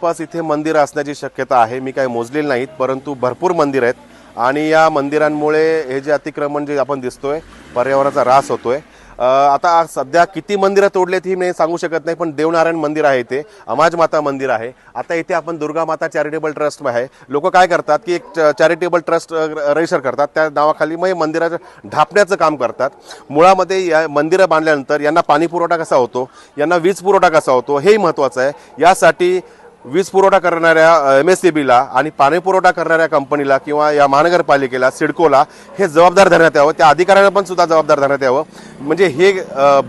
आसपास इथे मंदिर असण्याची शक्यता आहे। मी काही मोजलेली नाहीत, परंतु भरपूर मंदिर आहेत आणि या मंदिरांमुळे हे जे अतिक्रमण जे आपण दिसतोय, पर्यावरणाचा ऱ्हास होतोय। आता सध्या किती मंदिरं तोडलेत ही मी सांगू शकत नाही, पण देवनारायण मंदिर आहे, इथे अमाज माता मंदिर आहे। आता इथे आपण दुर्गा माता चॅरिटेबल ट्रस्ट आहे। लोक काय करतात की एक चॅरिटेबल ट्रस्ट रजिस्टर करतात, त्या नावाखाली मग मंदिराचं ढापण्याचं काम करतात। मुळामध्ये या मंदिरं बांधल्यानंतर यांना पाणी पुरवठा कसा होतो, यांना वीज पुरवठा कसा होतो हेही महत्त्वाचं आहे। यासाठी वीज पुरवठा करणाऱ्या MSEBला आणि पाणी पुरवठा करणाऱ्या कंपनीला किंवा या महानगरपालिकेला सिडकोला हे जबाबदार धरण्यात यावं, त्या अधिकाऱ्यांना पण सुद्धा जबाबदार धरण्यात यावं। म्हणजे हे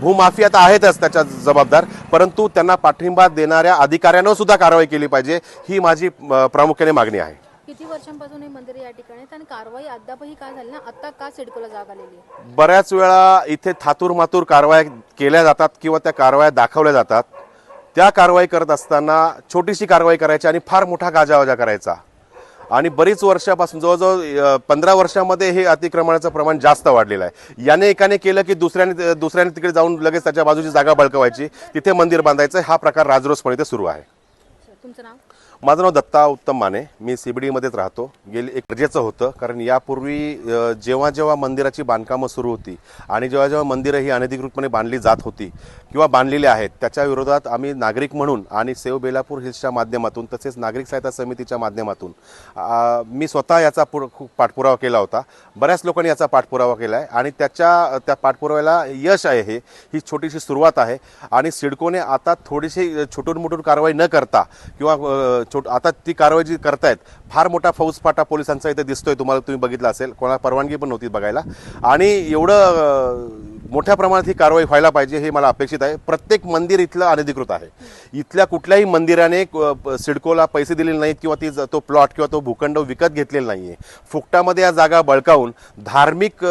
भूमाफिया तर आहेतच त्याच्या जबाबदार, परंतु त्यांना पाठिंबा देणाऱ्या अधिकाऱ्यांना सुद्धा कारवाई केली पाहिजे, ही माझी प्रामुख्याने मागणी आहे। किती वर्षांपासून हे मंदिर या ठिकाणी आहेत आणि कारवाई अद्यापही काय झाली ना, आता का सिडकोला जाग आलेली आहे? बऱ्याच वेळा इथे थातूरमातूर कारवाया केल्या जातात किंवा त्या कारवाया दाखवल्या जातात। त्या कारवाई करत असताना छोटीशी कारवाई करायची आणि फार मोठा गाजावाजा करायचा, आणि बरीच वर्षापासून जवळजवळ 15 वर्षामध्ये हे अतिक्रमणाचं प्रमाण जास्त वाढलेलं आहे। याने एकाने केलं की दुसऱ्याने तिकडे जाऊन लगेच त्याच्या बाजूची जागा बळकवायची, तिथे मंदिर बांधायचं, हा प्रकार राजरोसपणे इथे सुरू आहे। तुमचं नाव? माझं नाव दत्ता उत्तम माने, मी CBD मध्येच राहतो। गेली एक गरजेचं होतं, कारण यापूर्वी जेव्हा जेव्हा मंदिराची बांधकामं सुरू होती आणि जेव्हा जेव्हा मंदिरं ही अनधिकृतपणे बांधली जात होती किंवा बांधलेली आहेत, त्याच्या विरोधात आम्ही नागरिक म्हणून आणि सेव्ह बेलापूर हिल्सच्या माध्यमातून तसेच नागरिक सहायता समितीच्या माध्यमातून मी स्वतः याचा खूप पाठपुरावा केला होता। बऱ्याच लोकांनी याचा पाठपुरावा केला आहे आणि त्या पाठपुराव्याला यश आहे। ही छोटीशी सुरुवात आहे आणि सिडकोने आता थोडीशी छोटून-मोठून कारवाई न करता किंवा आता ती कारवाई जी करतायत, फार मोठा फौजफाटा पोलिसांचा इथे दिसतोय, तुम्ही बघितलं असेल, कोणाला परवानगी पण नव्हती बघायला, आणि एवढं मोठ्या प्रमाणात ही कारवाई व्हायला पाहिजे हे मला अपेक्षित आहे। प्रत्येक मंदिर इथलं अनधिकृत आहे। इथल्या कुठल्याही मंदिराने सिडकोला पैसे दिलेले नाहीत किंवा तो प्लॉट किंवा तो भूखंड विकत घेतलेला नाहीये। फुकटामध्ये या जागा बळकावून धार्मिक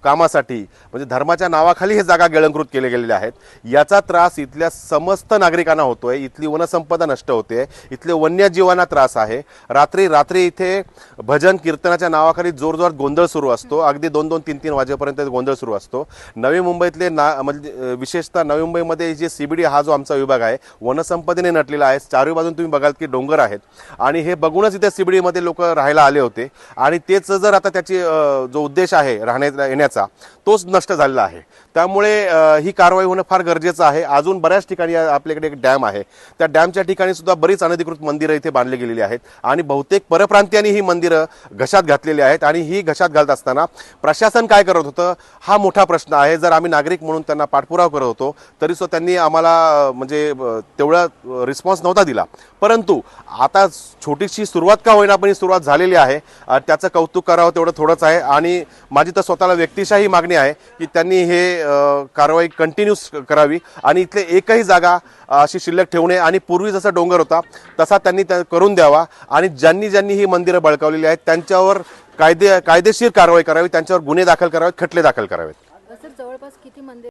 कामासाठी, म्हणजे धर्माच्या नावाखाली हे जागा गिळंकृत केले गेलेले आहेत। याचा त्रास इथल्या समस्त नागरिकांना होतोय। इथली वनसंपदा नष्ट होते, इथले वन्यजीवांना त्रास आहे। रात्री इथे भजन कीर्तनाच्या नावाखाली जोरजोरात गोंधळ सुरू असतो, अगदी 2-2, 3-3 वाजेपर्यंत गोंधळ सुरू असतो। नवी मुंबईतले म्हणजे विशेषतः नवी मुंबईमध्ये जे CBD हा जो आमचा विभाग आहे, वनसंपदेने नटलेला आहे। चारही बाजून तुम्ही बघाल की डोंगर आहेत आणि हे बघूनच इथे CBD मध्ये लोक राहायला आले होते, आणि तेच जर आता त्याची जो उद्देश आहे राहण्याचा येण्याचा, तोच नष्ट झालेला आहे। त्यामुळे ही कारवाई होणं फार गरजेचं आहे। अजून बऱ्याच ठिकाणी आपल्याकडे एक डॅम आहे, त्या डॅमच्या ठिकाणी सुद्धा बरीच अनधिकृत मंदिरं इथे बांधली गेलेली आहेत आणि बहुतेक परप्रांतीयांनी ही मंदिरं घशात घातलेली आहेत, आणि ही घशात घालत असताना प्रशासन काय करत होतं हा मोठा प्रश्न आहे। जर आम्ही नागरिक म्हणून त्यांना पाठपुरावा करत होतो तरी सुद्धा त्यांनी आम्हाला म्हणजे तेवढा रिस्पॉन्स नव्हता दिला, परंतु आता छोटीशी सुरुवात का होईना पण ही सुरुवात झालेली आहे, त्याचं कौतुक करावं तेवढं थोडंच आहे। आणि माझी तर स्वतःला व्यक्तिशाही मागणी आहे की त्यांनी हे कारवाई कंटिन्यूस करावी आणि इथले एकही जागा अशी शिल्लक ठेवू नये, आणि पूर्वी जसा डोंगर होता तसा त्यांनी करून द्यावा, आणि ज्यांनी ही मंदिरं बळकावलेली आहेत त्यांच्यावर कायदेशीर कारवाई करावी, त्यांच्यावर गुन्हे दाखल करावेत, खटले दाखल करावेत। जवळपास किती मंदिर